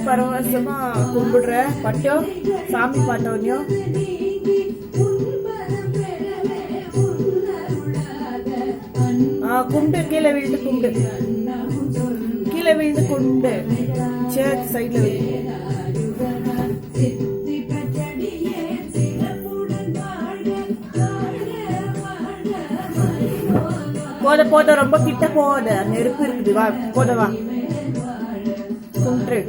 பரவசமா கும்பிடுற பட்டம் சாமி பார்த்தோன்னையும் கும்பிடு, கீழே விழுந்து கும்பிடு, கீழே விழுந்து கும்பிடு, சேர்த்து சைட்ல வை. போத ரொம்ப கிட்ட போத, நெருப்பு இருக்குது, வா போத வா கும்பிட்டு.